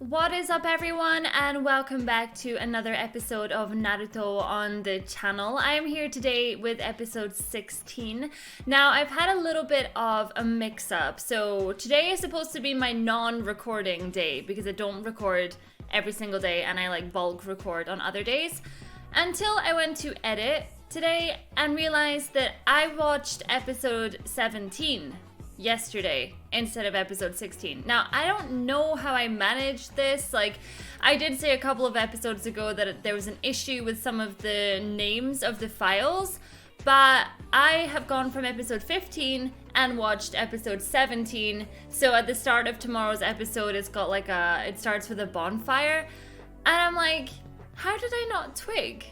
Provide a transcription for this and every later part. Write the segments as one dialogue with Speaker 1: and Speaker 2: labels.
Speaker 1: What is up, everyone, and welcome back to another episode of Naruto on the channel. I am here today with episode 16. Now, I've had a little bit of a mix-up. So today is supposed to be my non-recording day because I don't record every single day and I bulk record on other days. Until I went to edit today and realized that I watched episode 17 yesterday instead of episode 16. Now, I don't know how I managed this. I did say a couple of episodes ago that there was an issue with some of the names of the files, but I have gone from episode 15 and watched episode 17. So at the start of tomorrow's episode, it's got it starts with a bonfire. And I'm like, how did I not twig?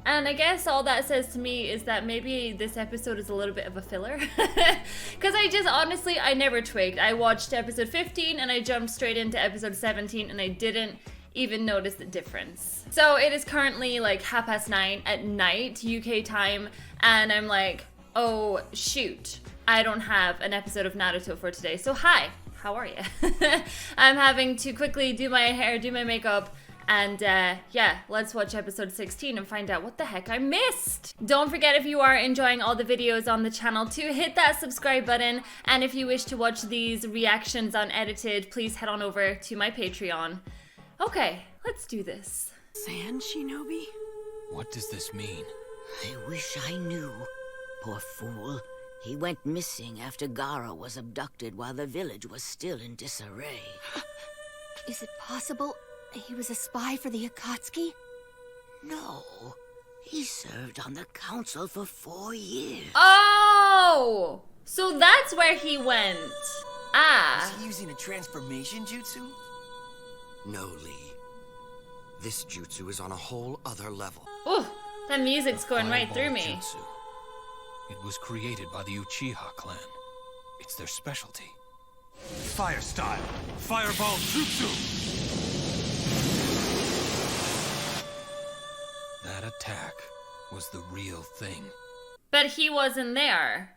Speaker 1: And I guess all that says to me is that maybe this episode is a little bit of a filler. Because I never twigged. I watched episode 15 and I jumped straight into episode 17 and I didn't even notice the difference. So it is currently 9:30 at night, UK time, and I'm like, oh shoot, I don't have an episode of Naruto for today. So hi, how are you? I'm having to quickly do my hair, do my makeup, and yeah, let's watch episode 16 and find out what the heck I missed. Don't forget, if you are enjoying all the videos on the channel, to hit that subscribe button. And if you wish to watch these reactions unedited, please head on over to my Patreon. Okay, let's do this.
Speaker 2: Sand Shinobi?
Speaker 3: What does this mean?
Speaker 2: I wish I knew. Poor fool. He went missing after Gaara was abducted while the village was still in disarray.
Speaker 4: Is it possible he was a spy for the Akatsuki?
Speaker 2: No. He served on the council for 4 years.
Speaker 1: Oh! So that's where he went. Ah.
Speaker 5: Is he using a transformation jutsu? No, Lee. This jutsu is on a whole other level.
Speaker 1: Ooh, that music's going right through me.
Speaker 3: Jutsu. It was created by the Uchiha clan. It's their specialty.
Speaker 6: Fire style. Fireball jutsu.
Speaker 3: That attack was the real thing.
Speaker 1: But he wasn't there.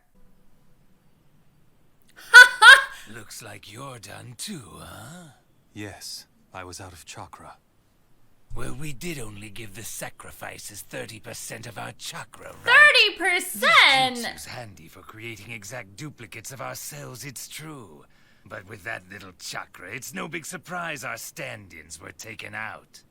Speaker 6: Looks like you're done too, huh?
Speaker 7: Yes, I was out of chakra.
Speaker 6: Well, we did only give the sacrifices 30% of our chakra, right?
Speaker 1: 30%?
Speaker 6: This jutsu's handy for creating exact duplicates of ourselves, it's true. But with that little chakra, it's no big surprise our stand-ins were taken out.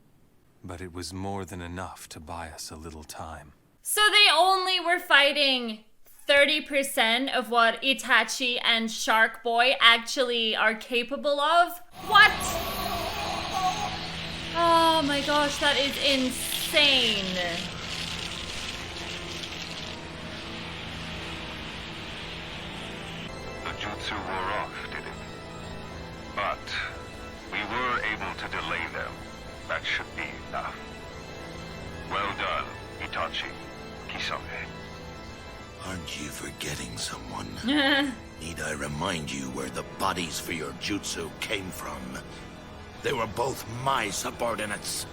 Speaker 7: But it was more than enough to buy us a little time.
Speaker 1: So they only were fighting 30% of what Itachi and Shark Boy actually are capable of? What? Oh my gosh, that is insane.
Speaker 8: The jutsu wore off, did it? But we were able to delay them. That should be enough. Well done, Itachi, Kisame.
Speaker 9: Aren't you forgetting someone? Need I remind you where the bodies for your jutsu came from? They were both my subordinates.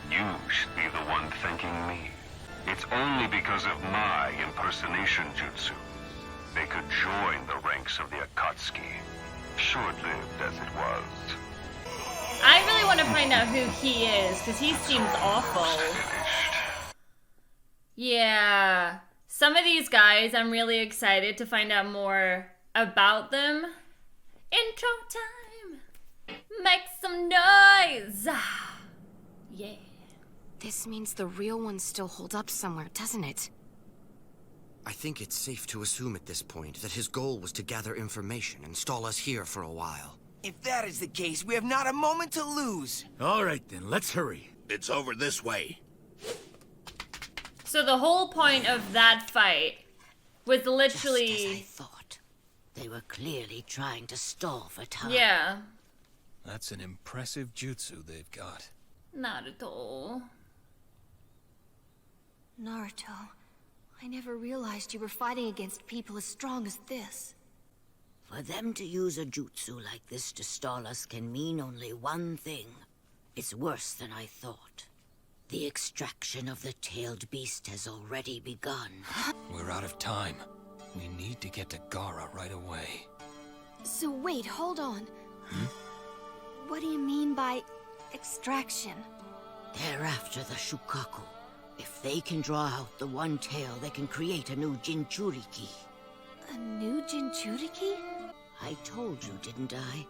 Speaker 8: You should be the one thanking me. It's only because of my impersonation jutsu they could join the ranks of the Akatsuki, short-lived as it was.
Speaker 1: I really want to find out who he is, because he seems awful. Yeah. Some of these guys, I'm really excited to find out more about them. Intro time! Make some noise! Yeah.
Speaker 4: This means the real ones still hold up somewhere, doesn't it?
Speaker 5: I think it's safe to assume at this point that his goal was to gather information and stall us here for a while.
Speaker 10: If that is the case, we have not a moment to lose.
Speaker 6: All right then, let's hurry.
Speaker 9: It's over this way.
Speaker 1: So the whole point of that fight was literally...
Speaker 2: Just as I thought. They were clearly trying to stall for time.
Speaker 1: Yeah.
Speaker 3: That's an impressive jutsu they've got.
Speaker 1: Naruto.
Speaker 4: Naruto, I never realized you were fighting against people as strong as this.
Speaker 2: For them to use a jutsu like this to stall us can mean only one thing. It's worse than I thought. The extraction of the tailed beast has already begun.
Speaker 3: We're out of time. We need to get to Gaara right away.
Speaker 4: So wait, hold on. What do you mean by extraction?
Speaker 2: They're after the Shukaku. If they can draw out the one tail, they can create a new Jinchuriki.
Speaker 4: A new Jinchuriki?
Speaker 2: I told you, didn't I?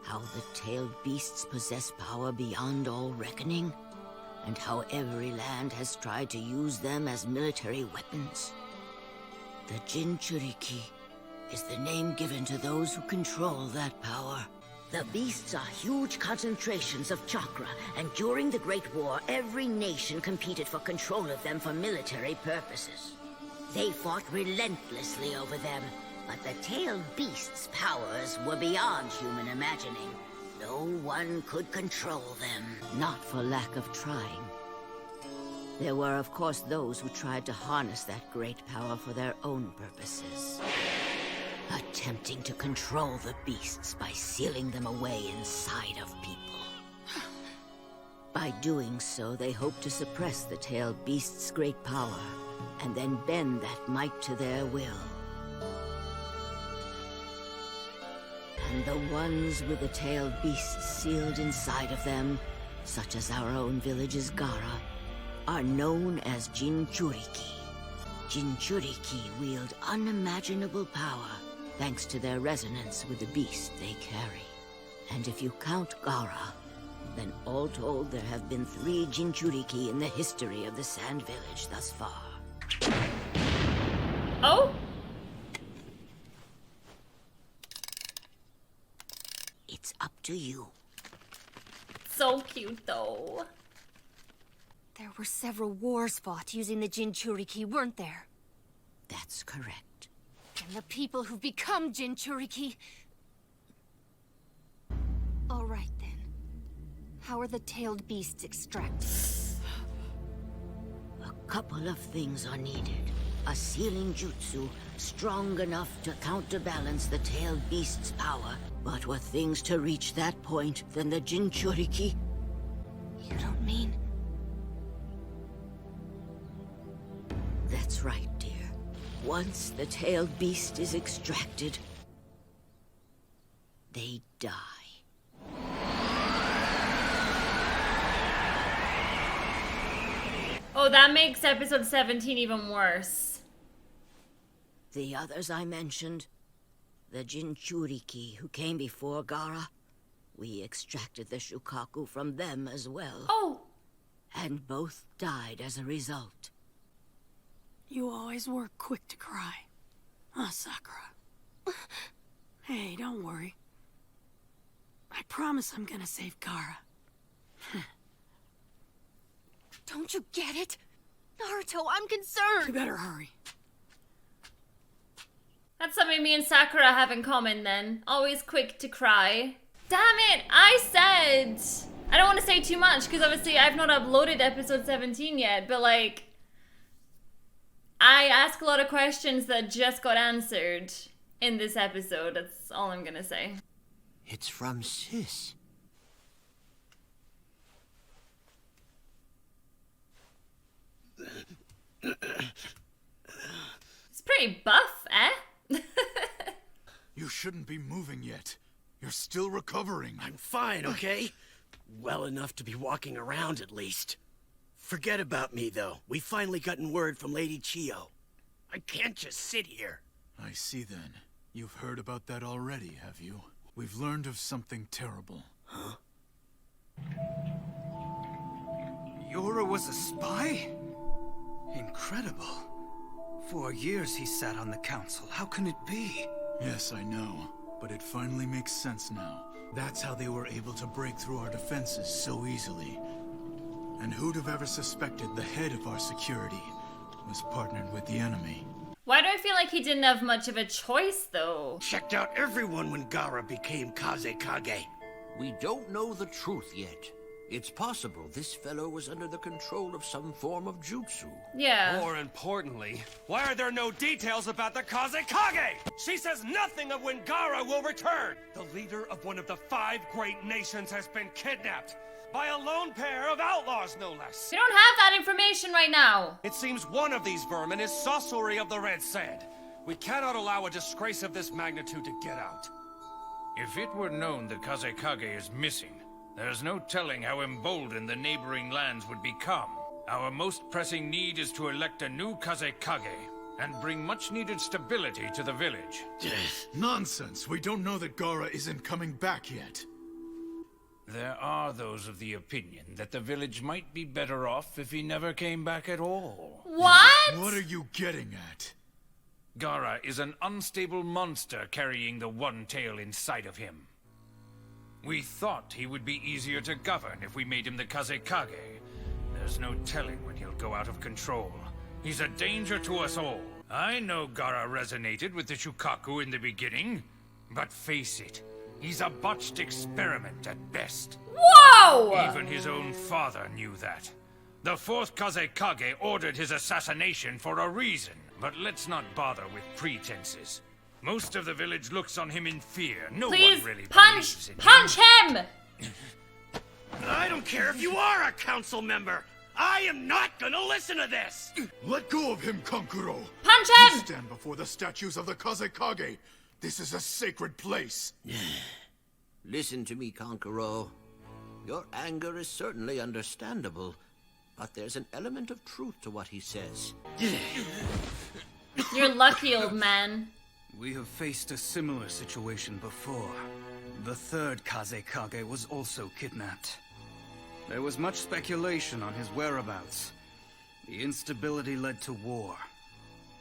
Speaker 2: How the tailed beasts possess power beyond all reckoning, and how every land has tried to use them as military weapons. The Jinchuriki is the name given to those who control that power. The beasts are huge concentrations of chakra, and during the Great War, every nation competed for control of them for military purposes. They fought relentlessly over them, but the tailed beasts' powers were beyond human imagining. No one could control them, not for lack of trying. There were, of course, those who tried to harness that great power for their own purposes. Attempting to control the beasts by sealing them away inside of people. By doing so, they hoped to suppress the tailed beasts' great power, and then bend that might to their will. And the ones with the tailed beasts sealed inside of them, such as our own village's Gara, are known as Jinchuriki. Jinchuriki wield unimaginable power, thanks to their resonance with the beast they carry. And if you count Gara, then all told there have been 3 Jinchuriki in the history of the Sand Village thus far.
Speaker 1: Oh?
Speaker 2: It's up to you.
Speaker 1: So cute, though.
Speaker 4: There were several wars fought using the Jinchuriki, weren't there?
Speaker 2: That's correct.
Speaker 4: And the people who've become Jinchuriki... All right, then. How are the tailed beasts extracted?
Speaker 2: A couple of things are needed. A sealing jutsu strong enough to counterbalance the tailed beast's power. But were things to reach that point, then the Jinchuriki...
Speaker 4: You don't mean...
Speaker 2: That's right, dear. Once the tailed beast is extracted, they die.
Speaker 1: Oh, that makes episode 17 even worse.
Speaker 2: The others I mentioned, the Jinchuriki who came before Gara, we extracted the Shukaku from them as well.
Speaker 1: Oh!
Speaker 2: And both died as a result.
Speaker 11: You always were quick to cry. Huh, Sakura? Hey, don't worry. I promise I'm gonna save Gara.
Speaker 4: Don't you get it? Naruto, I'm concerned!
Speaker 11: You better hurry.
Speaker 1: That's something me and Sakura have in common then. Always quick to cry. Damn it! I said... I don't want to say too much, because obviously I've not uploaded episode 17 yet, but like... I ask a lot of questions that just got answered in this episode. That's all I'm gonna say.
Speaker 5: It's from Sis.
Speaker 1: It's pretty buff, eh?
Speaker 12: You shouldn't be moving yet. You're still recovering.
Speaker 9: I'm fine, okay? Well enough to be walking around at least. Forget about me, though. We've finally gotten word from Lady Chiyo. I can't just sit here.
Speaker 12: I see then. You've heard about that already, have you? We've learned of something terrible.
Speaker 9: Huh?
Speaker 6: Yora was a spy? Incredible. 4 years he sat on the council. How can it be?
Speaker 12: Yes, I know. But it finally makes sense now. That's how they were able to break through our defenses so easily. And who'd have ever suspected the head of our security was partnered with the enemy?
Speaker 1: Why do I feel like he didn't have much of a choice, though?
Speaker 9: Checked out everyone when Gara became Kazekage.
Speaker 5: We don't know the truth yet. It's possible this fellow was under the control of some form of jutsu.
Speaker 1: Yeah.
Speaker 13: More importantly, why are there no details about the Kazekage? She says nothing of when Gara will return. The leader of one of the 5 great nations has been kidnapped. By a lone pair of outlaws, no less.
Speaker 1: We don't have that information right now.
Speaker 13: It seems one of these vermin is sorcery of the Red Sand. We cannot allow a disgrace of this magnitude to get out.
Speaker 6: If it were known the Kazekage is missing, there's no telling how emboldened the neighboring lands would become. Our most pressing need is to elect a new Kazekage and bring much-needed stability to the village.
Speaker 12: Nonsense! We don't know that Gara isn't coming back yet.
Speaker 6: There are those of the opinion that the village might be better off if he never came back at all.
Speaker 1: What?
Speaker 12: What are you getting at?
Speaker 6: Gara is an unstable monster carrying the one tail inside of him. We thought he would be easier to govern if we made him the Kazekage. There's no telling when he'll go out of control. He's a danger to us all. I know Gara resonated with the Shukaku in the beginning, but face it, he's a botched experiment at best.
Speaker 1: Whoa!
Speaker 6: Even his own father knew that. The fourth Kazekage ordered his assassination for a reason, but let's not bother with pretenses. Most of the village looks on him in fear. No
Speaker 1: Please
Speaker 6: one really
Speaker 1: punch him!
Speaker 13: I don't care if you are a council member. I am not gonna listen to this!
Speaker 12: Let go of him, Kankuro!
Speaker 1: Punch
Speaker 12: You
Speaker 1: him!
Speaker 12: stand before the statues of the Kazekage. This is a sacred place.
Speaker 9: Listen to me, Kankuro. Your anger is certainly understandable, but there's an element of truth to what he says.
Speaker 1: You're lucky, old man.
Speaker 14: We have faced a similar situation before. The third Kazekage was also kidnapped. There was much speculation on his whereabouts. The instability led to war.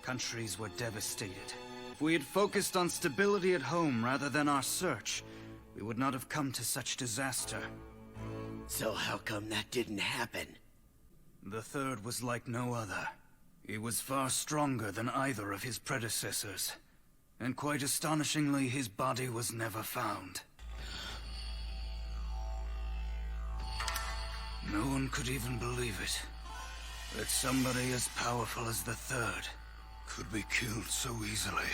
Speaker 14: Countries were devastated. If we had focused on stability at home rather than our search, we would not have come to such disaster.
Speaker 10: So how come that didn't happen?
Speaker 14: The third was like no other. He was far stronger than either of his predecessors. And quite astonishingly, his body was never found. No one could even believe it. That somebody as powerful as the third could be killed so easily.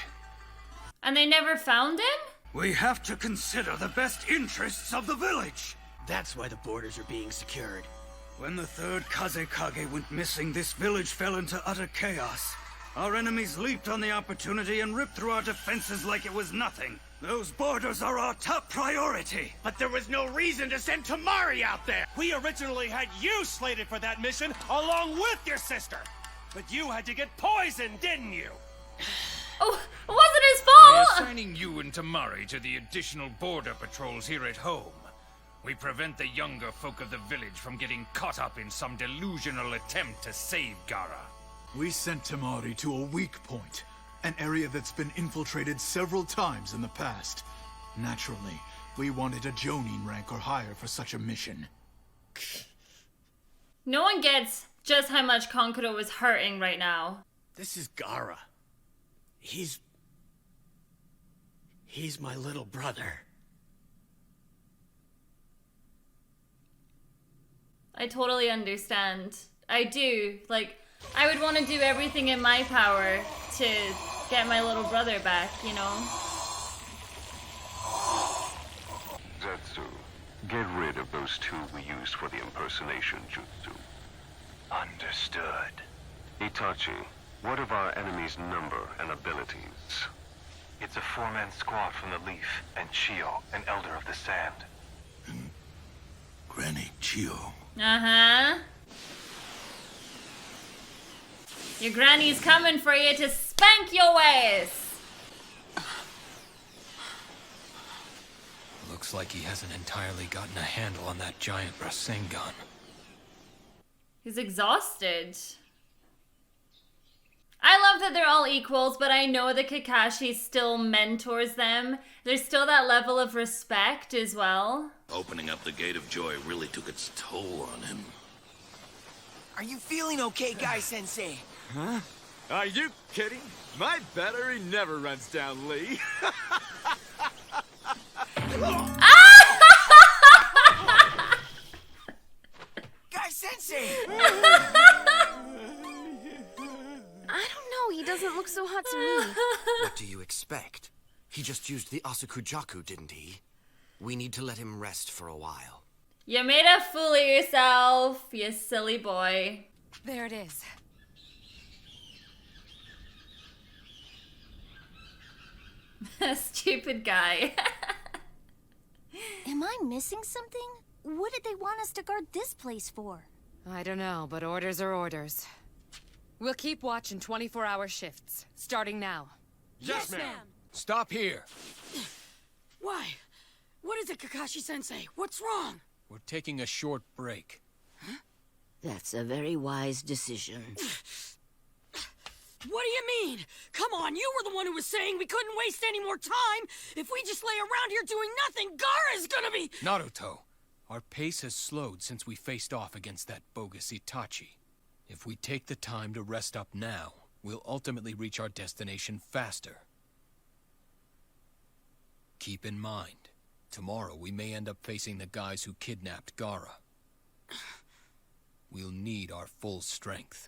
Speaker 1: And they never found him?
Speaker 14: We have to consider the best interests of the village!
Speaker 10: That's why the borders are being secured.
Speaker 14: When the third Kazekage went missing, this village fell into utter chaos. Our enemies leaped on the opportunity and ripped through our defenses like it was nothing. Those borders are our top priority.
Speaker 13: But there was no reason to send Tamari out there! We originally had you slated for that mission along with your sister! But you had to get poisoned, didn't you?
Speaker 1: Oh, it wasn't his
Speaker 6: By
Speaker 1: fault!
Speaker 6: assigning you and Tamari to the additional border patrols here at home, we prevent the younger folk of the village from getting caught up in some delusional attempt to save Gara.
Speaker 12: We sent Tamari to a weak point, an area that's been infiltrated several times in the past. Naturally, we wanted a Jonin rank or higher for such a mission.
Speaker 1: No one gets just how much Kankuro is hurting right now.
Speaker 10: This is Gara. He's my little brother.
Speaker 1: I totally understand. I do. Like, I would want to do everything in my power to get my little brother back, you know?
Speaker 8: Zetsu, get rid of those two we used for the impersonation jutsu.
Speaker 3: Understood.
Speaker 8: Itachi, what of our enemy's number and abilities?
Speaker 3: It's a 4-man squad from the Leaf, and Chio, an Elder of the Sand.
Speaker 9: Granny Chio.
Speaker 1: Uh-huh. Your granny's coming for you to spank your ass.
Speaker 3: Looks like he hasn't entirely gotten a handle on that giant Rasengan.
Speaker 1: He's exhausted. I love that they're all equals, but I know that Kakashi still mentors them. There's still that level of respect as well.
Speaker 9: Opening up the Gate of Joy really took its toll on him.
Speaker 10: Are you feeling okay, Guy-sensei?
Speaker 15: Huh? Are you kidding? My battery never runs down, Lee.
Speaker 10: Guy-sensei!
Speaker 4: I don't know, he doesn't look so hot to me.
Speaker 5: What do you expect? He just used the Asukujaku, didn't he? We need to let him rest for a while.
Speaker 1: You made a fool of yourself, you silly boy.
Speaker 4: There it is.
Speaker 1: Stupid guy.
Speaker 16: Am I missing something? What did they want us to guard this place for?
Speaker 17: I don't know, but orders are orders. We'll keep watch in 24-hour shifts, starting now.
Speaker 13: Yes, ma'am.
Speaker 3: Stop here.
Speaker 11: Why? What is it, Kakashi-sensei? What's wrong?
Speaker 3: We're taking a short break.
Speaker 2: That's a very wise decision.
Speaker 11: What do you mean? Come on, you were the one who was saying we couldn't waste any more time. If we just lay around here doing nothing, Gaara's gonna be...
Speaker 3: Naruto, our pace has slowed since we faced off against that bogus Itachi. If we take the time to rest up now, we'll ultimately reach our destination faster. Keep in mind, tomorrow we may end up facing the guys who kidnapped Gaara. We'll need our full strength.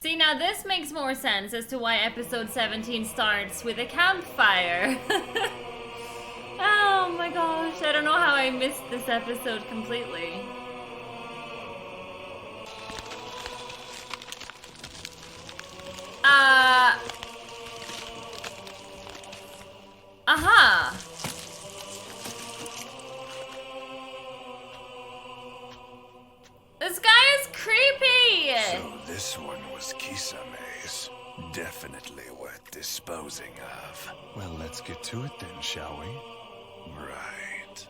Speaker 1: See, now this makes more sense as to why episode 17 starts with a campfire. Oh my gosh, I don't know how I missed this episode completely. Aha! This guy is creepy!
Speaker 9: So this one was Kisame's. Definitely worth disposing of.
Speaker 7: Well, let's get to it then, shall we?
Speaker 9: Right.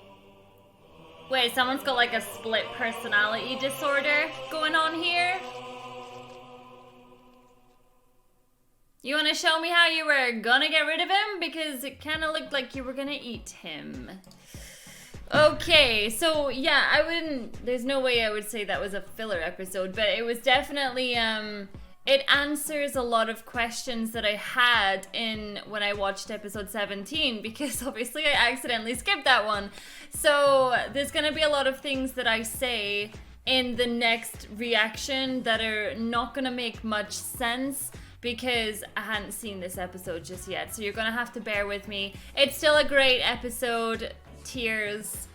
Speaker 1: Wait, someone's got like a split personality disorder going on here? You want to show me how you were gonna get rid of him? Because it kind of looked like you were gonna eat him. Okay, so yeah, there's no way I would say that was a filler episode, but it was definitely, it answers a lot of questions that I had when I watched episode 17, because obviously I accidentally skipped that one. So there's gonna be a lot of things that I say in the next reaction that are not gonna make much sense, because I hadn't seen this episode just yet. So you're gonna have to bear with me. It's still a great episode. Tears.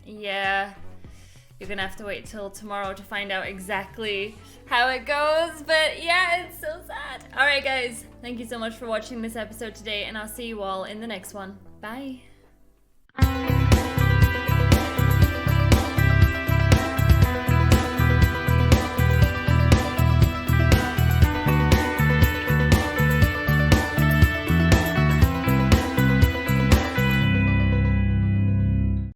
Speaker 1: Yeah. You're gonna have to wait till tomorrow to find out exactly how it goes. But yeah, it's so sad. Alright guys, thank you so much for watching this episode today, and I'll see you all in the next one. Bye.